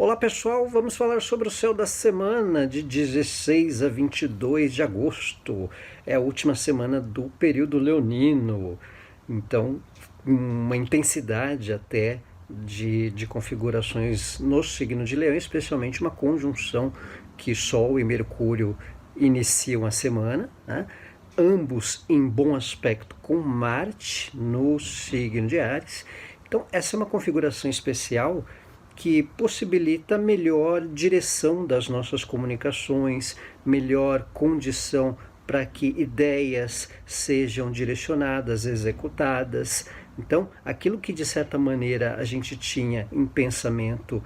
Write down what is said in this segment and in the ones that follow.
Olá pessoal, vamos falar sobre o céu da semana de 16 a 22 de agosto. É a última semana do período leonino, então uma intensidade até de configurações no signo de Leão, especialmente uma conjunção que Sol e Mercúrio iniciam a semana, né? Ambos em bom aspecto com Marte no signo de Áries. Então essa é uma configuração especial que possibilita melhor direção das nossas comunicações, melhor condição para que ideias sejam direcionadas, executadas. Então, aquilo que de certa maneira a gente tinha em pensamento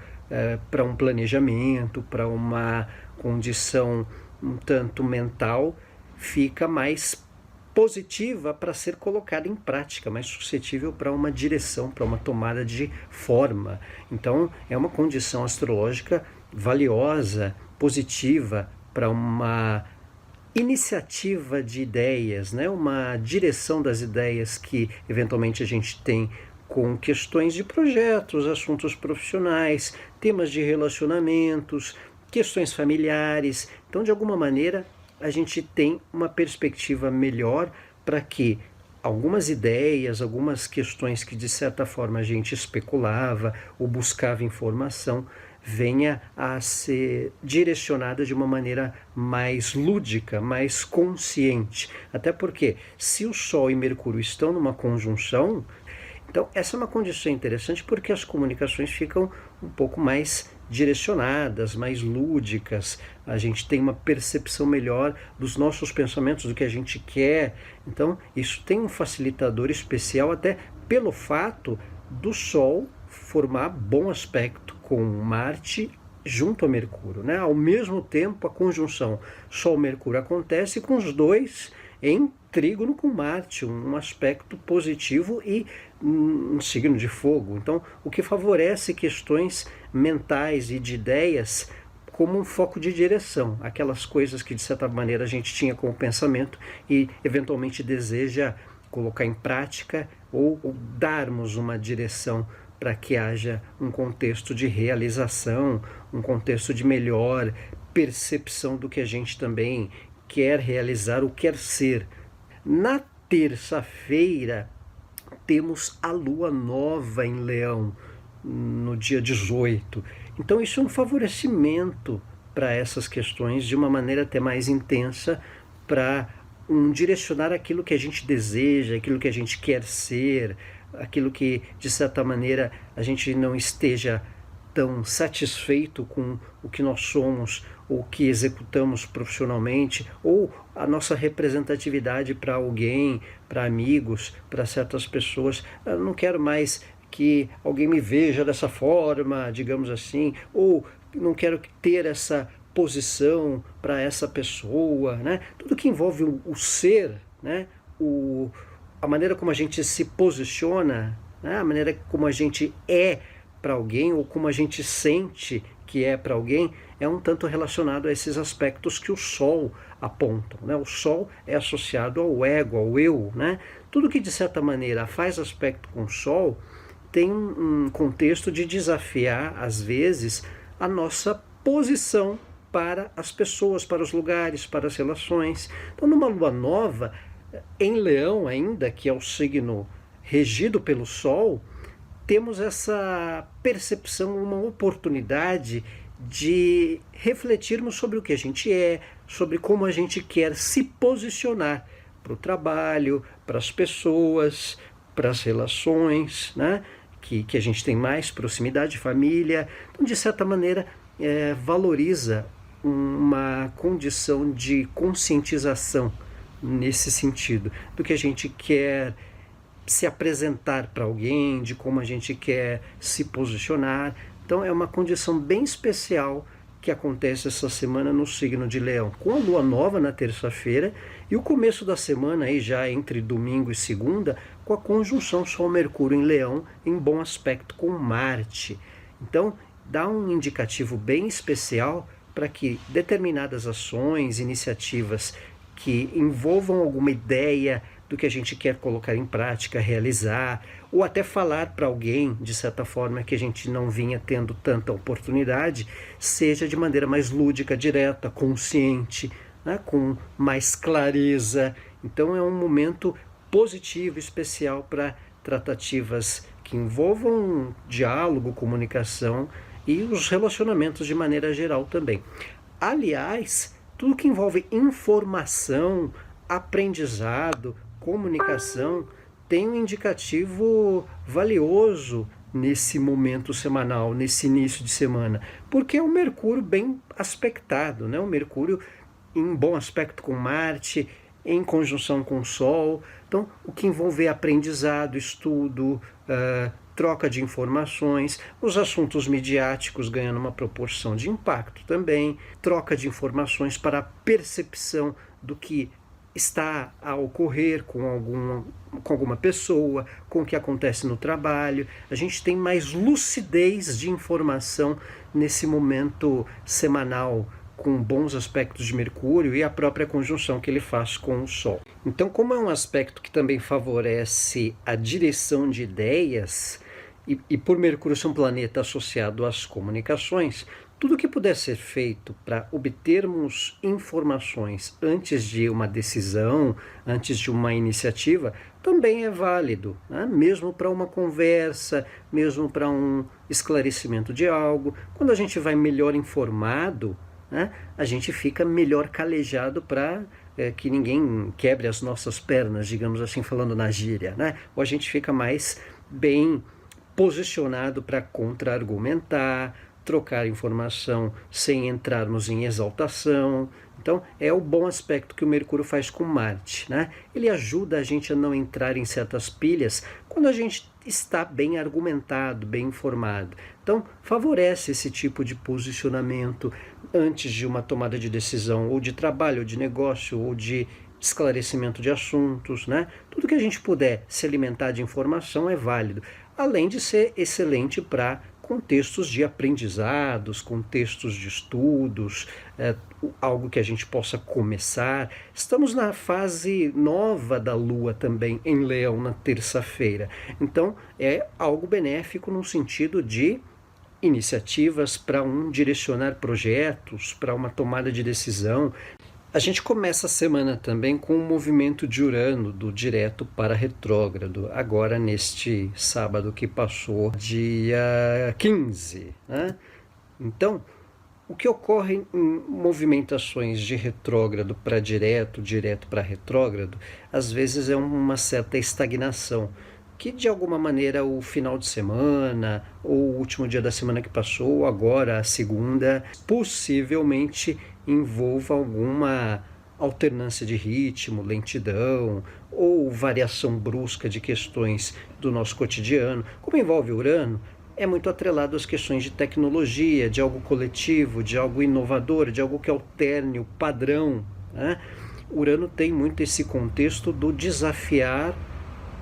para um planejamento, para uma condição um tanto mental, fica mais positiva para ser colocada em prática, mais suscetível para uma direção, para uma tomada de forma. Então, é uma condição astrológica valiosa, positiva para uma iniciativa de ideias, né? Uma direção das ideias que eventualmente a gente tem com questões de projetos, assuntos profissionais, temas de relacionamentos, questões familiares. Então, de alguma maneira, a gente tem uma perspectiva melhor para que algumas ideias, algumas questões que de certa forma a gente especulava ou buscava informação, venha a ser direcionada de uma maneira mais lúdica, mais consciente. Até porque, se o Sol e Mercúrio estão numa conjunção, então essa é uma condição interessante porque as comunicações ficam um pouco mais direcionadas, mais lúdicas, a gente tem uma percepção melhor dos nossos pensamentos, do que a gente quer. Então isso tem um facilitador especial até pelo fato do Sol formar bom aspecto com Marte junto a Mercúrio, né? Ao mesmo tempo a conjunção Sol-Mercúrio acontece com os dois em trígono com Marte, um aspecto positivo e um signo de fogo. Então, o que favorece questões mentais e de ideias como um foco de direção, aquelas coisas que de certa maneira a gente tinha como pensamento e eventualmente deseja colocar em prática ou darmos uma direção para que haja um contexto de realização, um contexto de melhor percepção do que a gente também quer realizar ou quer ser. Na terça-feira, temos a lua nova em Leão, no dia 18. Então isso é um favorecimento para essas questões de uma maneira até mais intensa, para direcionar aquilo que a gente deseja, aquilo que a gente quer ser, aquilo que de certa maneira a gente não esteja tão satisfeito com o que nós somos, ou que executamos profissionalmente, ou a nossa representatividade para alguém, para amigos, para certas pessoas. Eu não quero mais que alguém me veja dessa forma, digamos assim, ou não quero ter essa posição para essa pessoa, né? Tudo que envolve o ser, né? A maneira como a gente se posiciona, né? A maneira como a gente é para alguém, ou como a gente sente que é para alguém, é um tanto relacionado a esses aspectos que o Sol aponta, né? O Sol é associado ao ego, ao eu, né? Tudo que de certa maneira faz aspecto com o Sol tem um contexto de desafiar, às vezes, a nossa posição para as pessoas, para os lugares, para as relações. Então, numa lua nova, em Leão ainda, que é o signo regido pelo Sol, temos essa percepção, uma oportunidade de refletirmos sobre o que a gente é, sobre como a gente quer se posicionar para o trabalho, para as pessoas, para as relações, né? Que a gente tem mais proximidade, família. Então, de certa maneira, valoriza uma condição de conscientização nesse sentido, do que a gente quer se apresentar para alguém, de como a gente quer se posicionar. Então é uma condição bem especial que acontece essa semana no signo de Leão, com a lua nova na terça-feira e o começo da semana, aí já entre domingo e segunda, com a conjunção Sol-Mercúrio em Leão, em bom aspecto com Marte. Então dá um indicativo bem especial para que determinadas ações, iniciativas que envolvam alguma ideia do que a gente quer colocar em prática, realizar, ou até falar para alguém, de certa forma, que a gente não vinha tendo tanta oportunidade, seja de maneira mais lúdica, direta, consciente, né, com mais clareza. Então é um momento positivo, especial para tratativas que envolvam diálogo, comunicação e os relacionamentos de maneira geral também. Aliás, tudo que envolve informação, aprendizado, comunicação, tem um indicativo valioso nesse momento semanal, nesse início de semana, porque é um Mercúrio bem aspectado, né? Um Mercúrio em bom aspecto com Marte, em conjunção com o Sol. Então, o que envolve aprendizado, estudo, troca de informações, os assuntos midiáticos ganhando uma proporção de impacto também, troca de informações para a percepção do que está a ocorrer com alguma pessoa, com o que acontece no trabalho. A gente tem mais lucidez de informação nesse momento semanal, com bons aspectos de Mercúrio e a própria conjunção que ele faz com o Sol. Então, como é um aspecto que também favorece a direção de ideias, e por Mercúrio ser um planeta associado às comunicações, tudo que puder ser feito para obtermos informações antes de uma decisão, antes de uma iniciativa, também é válido, né? Mesmo para uma conversa, mesmo para um esclarecimento de algo. Quando a gente vai melhor informado, né, a gente fica melhor calejado para que ninguém quebre as nossas pernas, digamos assim, falando na gíria, né? Ou a gente fica mais bem posicionado para contra-argumentar, trocar informação sem entrarmos em exaltação. Então, é o bom aspecto que o Mercúrio faz com Marte, né? Ele ajuda a gente a não entrar em certas pilhas quando a gente está bem argumentado, bem informado. Então, favorece esse tipo de posicionamento antes de uma tomada de decisão, ou de trabalho, ou de negócio, ou de esclarecimento de assuntos, né? Tudo que a gente puder se alimentar de informação é válido, além de ser excelente para contextos de aprendizados, contextos de estudos, algo que a gente possa começar. Estamos na fase nova da Lua também em Leão na terça-feira, então é algo benéfico no sentido de iniciativas para direcionar projetos, para uma tomada de decisão. A gente começa a semana também com o movimento de Urano, do direto para retrógrado, agora neste sábado que passou, dia 15, né? Então, o que ocorre em movimentações de retrógrado para direto, direto para retrógrado, às vezes é uma certa estagnação, que de alguma maneira o final de semana, ou o último dia da semana que passou, agora a segunda, possivelmente envolva alguma alternância de ritmo, lentidão, ou variação brusca de questões do nosso cotidiano. Como envolve Urano, é muito atrelado às questões de tecnologia, de algo coletivo, de algo inovador, de algo que alterne o padrão, né? Urano tem muito esse contexto do desafiar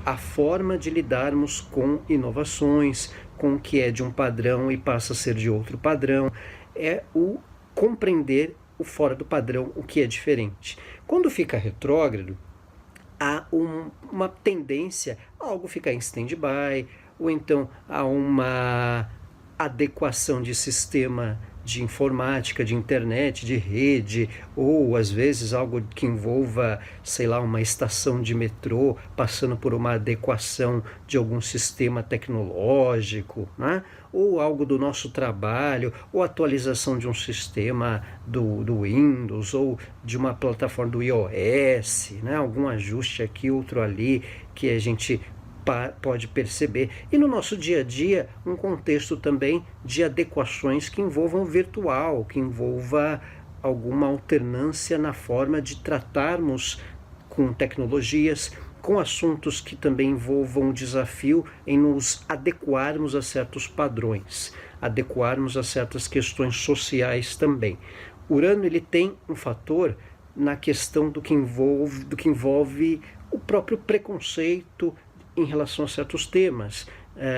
a forma de lidarmos com inovações, com o que é de um padrão e passa a ser de outro padrão. É o compreender o fora do padrão, o que é diferente. Quando fica retrógrado, há uma tendência a algo ficar em stand-by, ou então há uma adequação de sistema de informática, de internet, de rede, ou às vezes algo que envolva, sei lá, uma estação de metrô passando por uma adequação de algum sistema tecnológico, né? Ou algo do nosso trabalho, ou atualização de um sistema do Windows, ou de uma plataforma do iOS, né? Algum ajuste aqui, outro ali, que a gente pode perceber. E no nosso dia a dia, um contexto também de adequações que envolvam o virtual, que envolva alguma alternância na forma de tratarmos com tecnologias, com assuntos que também envolvam o desafio em nos adequarmos a certos padrões, adequarmos a certas questões sociais também. Urano, ele tem um fator na questão do que envolve o próprio preconceito em relação a certos temas,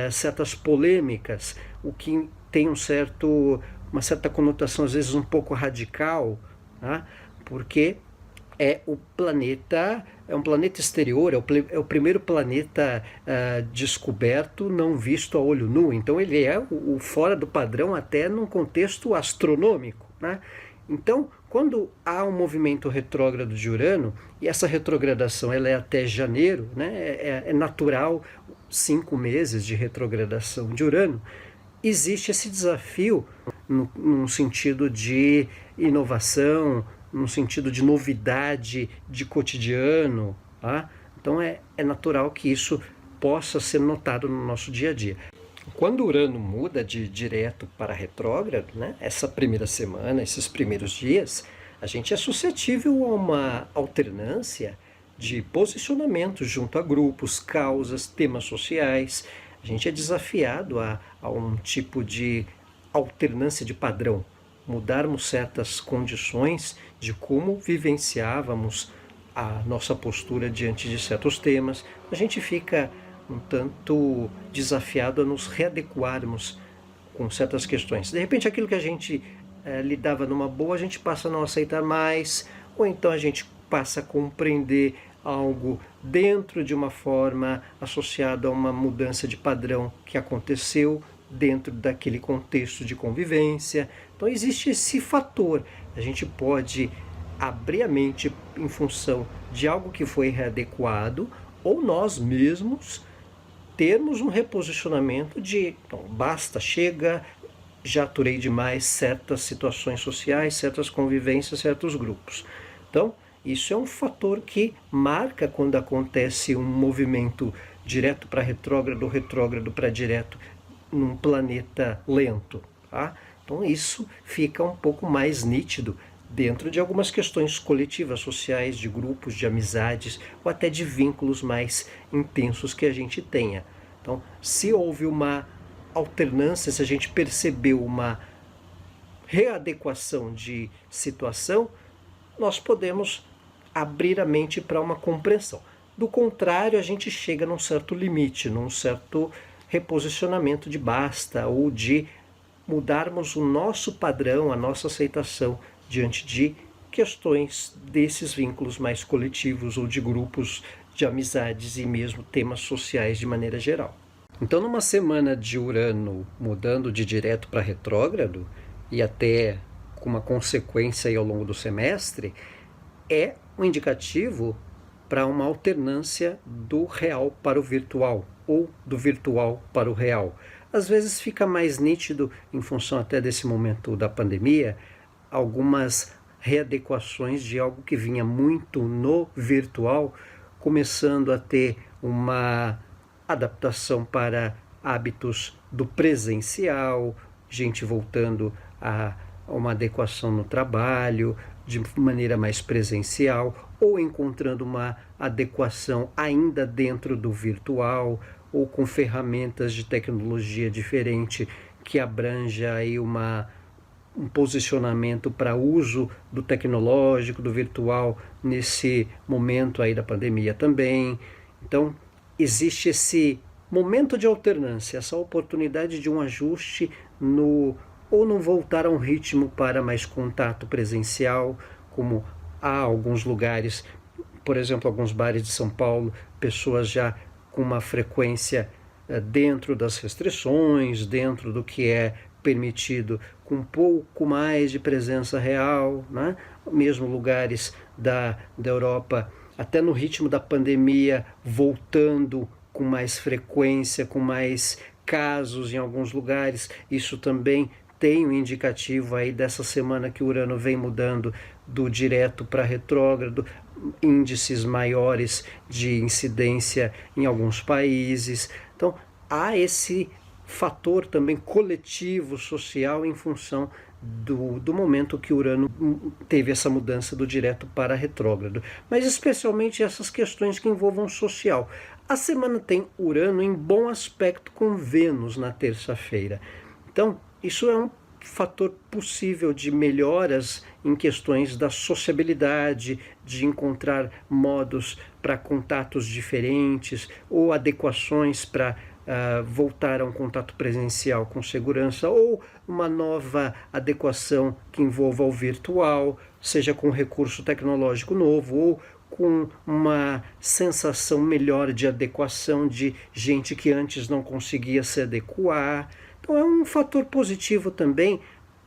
certas polêmicas, o que tem uma certa conotação, às vezes um pouco radical, né? Porque É um planeta exterior, é o primeiro planeta descoberto, não visto a olho nu. Então ele é o fora do padrão até num contexto astronômico, né? Então, quando há um movimento retrógrado de Urano, e essa retrogradação ela é até janeiro, né? É natural 5 meses de retrogradação de Urano, existe esse desafio num sentido de inovação, num sentido de novidade de cotidiano, tá? Então é natural que isso possa ser notado no nosso dia a dia. Quando Urano muda de direto para retrógrado, né, essa primeira semana, esses primeiros dias, a gente é suscetível a uma alternância de posicionamento junto a grupos, causas, temas sociais. A gente é desafiado a um tipo de alternância de padrão, mudarmos certas condições de como vivenciávamos a nossa postura diante de certos temas. A gente fica um tanto desafiado a nos readequarmos com certas questões. De repente, aquilo que a gente lidava numa boa, a gente passa a não aceitar mais, ou então a gente passa a compreender algo dentro de uma forma associada a uma mudança de padrão que aconteceu dentro daquele contexto de convivência. Então existe esse fator. A gente pode abrir a mente em função de algo que foi readequado, ou nós mesmos termos um reposicionamento de então, basta, chega, já aturei demais certas situações sociais, certas convivências, certos grupos. Então, isso é um fator que marca quando acontece um movimento direto para retrógrado, retrógrado para direto num planeta lento, tá? Então isso fica um pouco mais nítido dentro de algumas questões coletivas, sociais, de grupos, de amizades, ou até de vínculos mais intensos que a gente tenha. Então, se houve uma alternância, se a gente percebeu uma readequação de situação, nós podemos abrir a mente para uma compreensão. Do contrário, a gente chega num certo limite, num certo reposicionamento de basta, ou de mudarmos o nosso padrão, a nossa aceitação diante de questões desses vínculos mais coletivos ou de grupos de amizades e mesmo temas sociais de maneira geral. Então, numa semana de Urano mudando de direto para retrógrado, e até com uma consequência aí ao longo do semestre, é um indicativo para uma alternância do real para o virtual, ou do virtual para o real. Às vezes fica mais nítido, em função até desse momento da pandemia, algumas readequações de algo que vinha muito no virtual, começando a ter uma adaptação para hábitos do presencial, gente voltando a uma adequação no trabalho, de maneira mais presencial, ou encontrando uma adequação ainda dentro do virtual, ou com ferramentas de tecnologia diferente que abranja aí um posicionamento para uso do tecnológico, do virtual, nesse momento aí da pandemia também. Então, existe esse momento de alternância, essa oportunidade de um ajuste ou não voltar a um ritmo para mais contato presencial, como há alguns lugares, por exemplo, alguns bares de São Paulo, pessoas já com uma frequência dentro das restrições, dentro do que é permitido, com um pouco mais de presença real, né? Mesmo lugares da Europa, até no ritmo da pandemia, voltando com mais frequência, com mais casos em alguns lugares. Isso também tem um indicativo aí dessa semana que o Urano vem mudando do direto para retrógrado, índices maiores de incidência em alguns países. Então, há esse fator também coletivo, social, em função do momento que Urano teve essa mudança do direto para retrógrado. Mas especialmente essas questões que envolvam o social. A semana tem Urano em bom aspecto com Vênus na terça-feira. Então, isso é um fator possível de melhoras em questões da sociabilidade, de encontrar modos para contatos diferentes ou adequações para voltar a um contato presencial com segurança, ou uma nova adequação que envolva o virtual, seja com recurso tecnológico novo ou com uma sensação melhor de adequação de gente que antes não conseguia se adequar. Então é um fator positivo também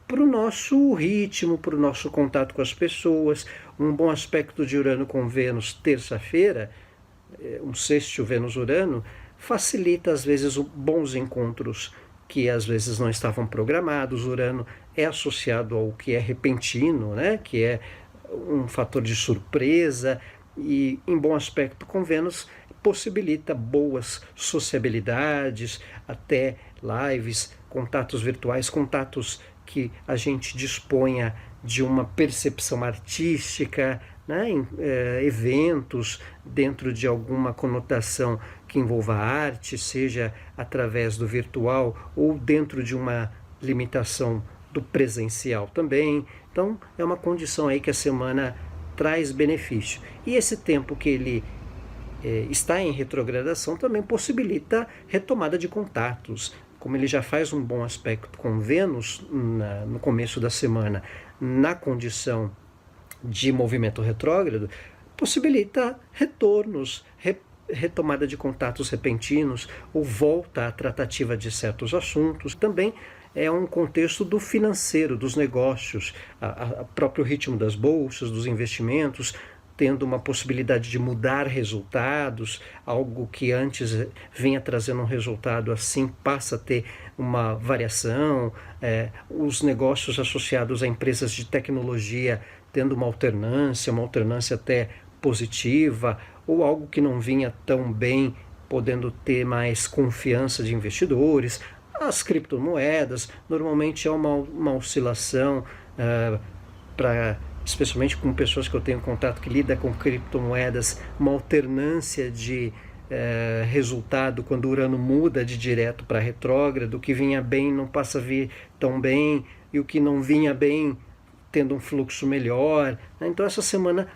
para o nosso ritmo, para o nosso contato com as pessoas. Um bom aspecto de Urano com Vênus terça-feira, um sextil Vênus-Urano, facilita às vezes bons encontros que às vezes não estavam programados. Urano é associado ao que é repentino, né? Que é um fator de surpresa, e em bom aspecto com Vênus possibilita boas sociabilidades, até lives, contatos virtuais, contatos que a gente disponha de uma percepção artística, né, em eventos dentro de alguma conotação que envolva arte, seja através do virtual ou dentro de uma limitação do presencial também. Então é uma condição aí que a semana traz benefício. E esse tempo que ele está em retrogradação também possibilita retomada de contatos. Como ele já faz um bom aspecto com Vênus no começo da semana, na condição de movimento retrógrado, possibilita retornos, retomada de contatos repentinos ou volta à tratativa de certos assuntos. Também é um contexto do financeiro, dos negócios, o próprio ritmo das bolsas, dos investimentos, tendo uma possibilidade de mudar resultados, algo que antes vinha trazendo um resultado assim passa a ter uma variação, os negócios associados a empresas de tecnologia tendo uma alternância até positiva, ou algo que não vinha tão bem, podendo ter mais confiança de investidores. As criptomoedas, normalmente é uma oscilação especialmente com pessoas que eu tenho contato que lidam com criptomoedas, uma alternância de resultado quando o Urano muda de direto para retrógrado. O que vinha bem não passa a vir tão bem, e o que não vinha bem tendo um fluxo melhor, né? Então essa semana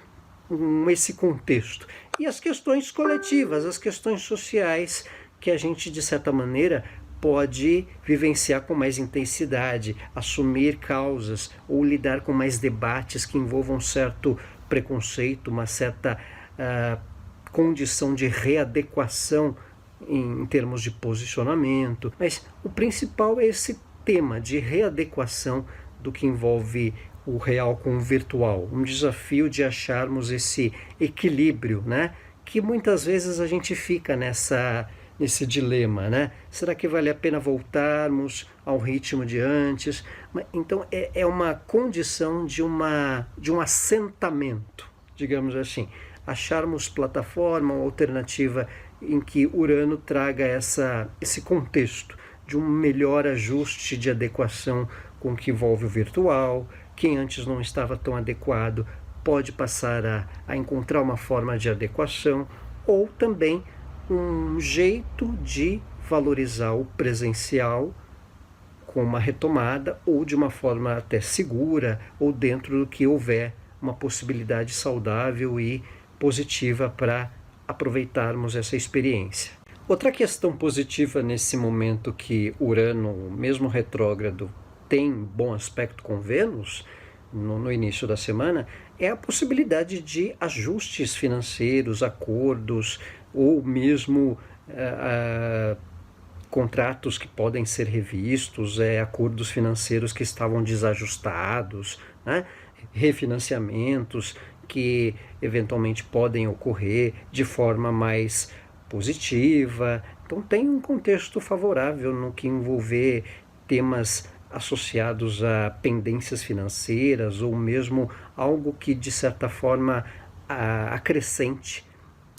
esse contexto. E as questões coletivas, as questões sociais, que a gente de certa maneira pode vivenciar com mais intensidade, assumir causas ou lidar com mais debates que envolvam um certo preconceito, uma certa condição de readequação em termos de posicionamento. Mas o principal é esse tema de readequação do que envolve o real com o virtual, um desafio de acharmos esse equilíbrio, né? Que muitas vezes a gente fica nesse dilema, né? Será que vale a pena voltarmos ao ritmo de antes? Então é uma condição de um assentamento, digamos assim. Acharmos plataforma ou alternativa em que Urano traga esse contexto de um melhor ajuste de adequação com o que envolve o virtual. Quem antes não estava tão adequado pode passar a encontrar uma forma de adequação, ou também um jeito de valorizar o presencial com uma retomada, ou de uma forma até segura, ou dentro do que houver uma possibilidade saudável e positiva para aproveitarmos essa experiência. Outra questão positiva nesse momento que Urano, mesmo retrógrado, tem bom aspecto com Vênus no início da semana, é a possibilidade de ajustes financeiros, acordos, ou mesmo contratos que podem ser revistos, acordos financeiros que estavam desajustados, né? Refinanciamentos que eventualmente podem ocorrer de forma mais positiva. Então tem um contexto favorável no que envolver temas associados a pendências financeiras, ou mesmo algo que de certa forma acrescente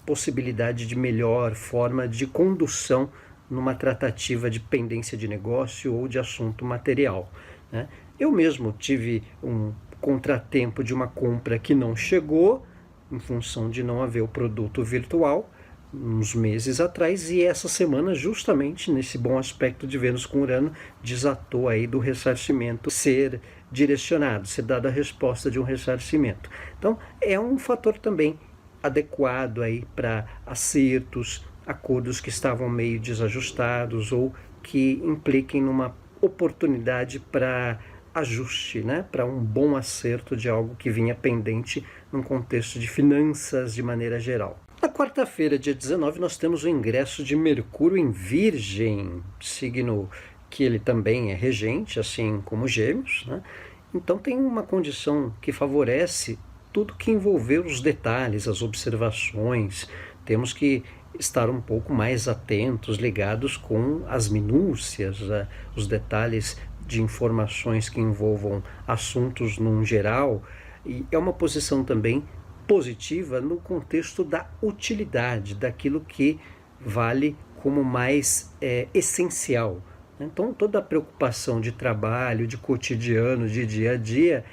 possibilidade de melhor forma de condução numa tratativa de pendência de negócio ou de assunto material, né? Eu mesmo tive um contratempo de uma compra que não chegou, em função de não haver o produto virtual, uns meses atrás, e essa semana, justamente nesse bom aspecto de Vênus com Urano, desatou aí do ressarcimento ser direcionado, ser dada a resposta de um ressarcimento. Então é um fator também adequado aí para acertos, acordos que estavam meio desajustados ou que impliquem numa oportunidade para ajuste, né? Para um bom acerto de algo que vinha pendente num contexto de finanças de maneira geral. Na quarta-feira, dia 19, nós temos o ingresso de Mercúrio em Virgem, signo que ele também é regente, assim como Gêmeos, né? Então tem uma condição que favorece tudo que envolver os detalhes, as observações. Temos que estar um pouco mais atentos, ligados com as minúcias, os detalhes de informações que envolvam assuntos num geral. E é uma posição também positiva no contexto da utilidade, daquilo que vale como mais essencial. Então, toda a preocupação de trabalho, de cotidiano, de dia a dia,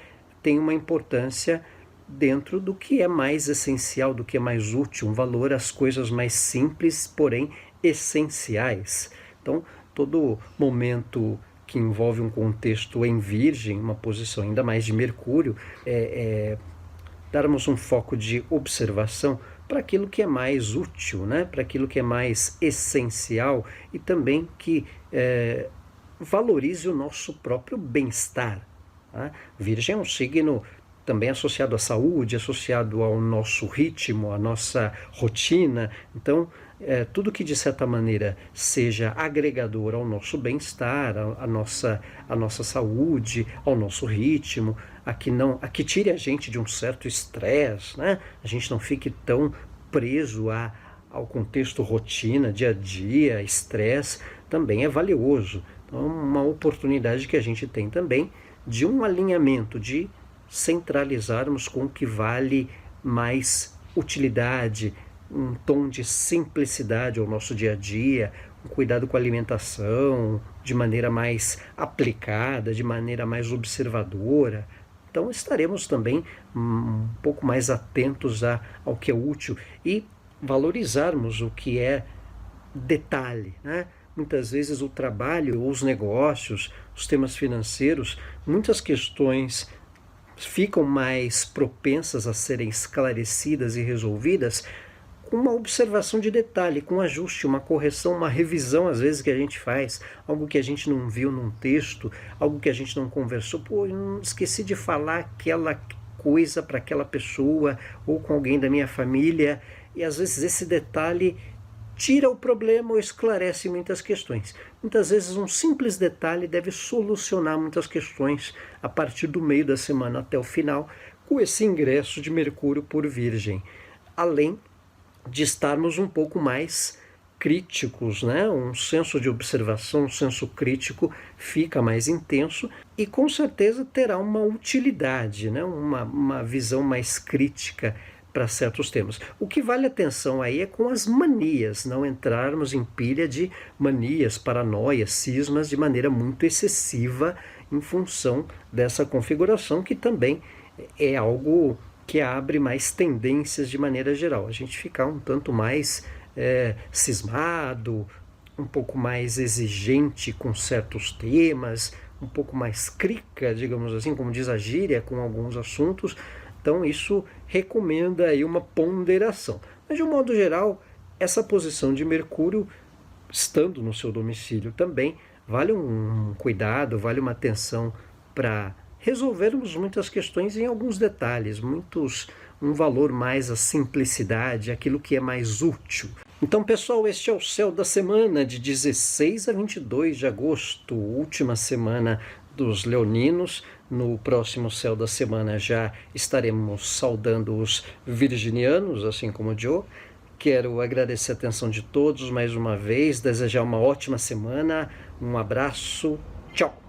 tem uma importância dentro do que é mais essencial, do que é mais útil, um valor às coisas mais simples, porém essenciais. Então, todo momento que envolve um contexto em Virgem, uma posição ainda mais de Mercúrio, darmos um foco de observação para aquilo que é mais útil, né? Para aquilo que é mais essencial e também que valorize o nosso próprio bem-estar. Tá? Virgem é um signo também associado à saúde, associado ao nosso ritmo, à nossa rotina. Então, tudo que de certa maneira seja agregador ao nosso bem-estar, à nossa saúde, ao nosso ritmo, a que tire a gente de um certo estresse, né? A gente não fique tão preso ao contexto rotina, dia a dia, estresse, também é valioso. Então, é uma oportunidade que a gente tem também de um alinhamento, de centralizarmos com o que vale mais utilidade, um tom de simplicidade ao nosso dia a dia, um cuidado com a alimentação, de maneira mais aplicada, de maneira mais observadora. Então estaremos também um pouco mais atentos ao que é útil e valorizarmos o que é detalhe, né? Muitas vezes o trabalho, os negócios, os temas financeiros, muitas questões ficam mais propensas a serem esclarecidas e resolvidas com uma observação de detalhe, com um ajuste, uma correção, uma revisão às vezes que a gente faz, algo que a gente não viu num texto, algo que a gente não conversou, eu esqueci de falar aquela coisa para aquela pessoa ou com alguém da minha família, e às vezes esse detalhe tira o problema ou esclarece muitas questões. Muitas vezes um simples detalhe deve solucionar muitas questões a partir do meio da semana até o final, com esse ingresso de Mercúrio por Virgem. Além de estarmos um pouco mais críticos, né? Um senso de observação, um senso crítico fica mais intenso e com certeza terá uma utilidade, né? Uma visão mais crítica para certos temas. O que vale atenção aí é com as manias, não entrarmos em pilha de manias, paranoias, cismas de maneira muito excessiva em função dessa configuração, que também é algo que abre mais tendências de maneira geral. A gente ficar um tanto mais cismado, um pouco mais exigente com certos temas, um pouco mais crica, digamos assim, como diz a gíria, com alguns assuntos. Então isso recomenda aí uma ponderação. Mas de um modo geral, essa posição de Mercúrio, estando no seu domicílio também, vale um cuidado, vale uma atenção para resolvermos muitas questões em alguns detalhes, um valor mais à simplicidade, aquilo que é mais útil. Então, pessoal, este é o Céu da Semana de 16 a 22 de agosto, última semana dos leoninos. No próximo Céu da Semana já estaremos saudando os virginianos, assim como o Joe. Quero agradecer a atenção de todos mais uma vez, desejar uma ótima semana, um abraço, tchau!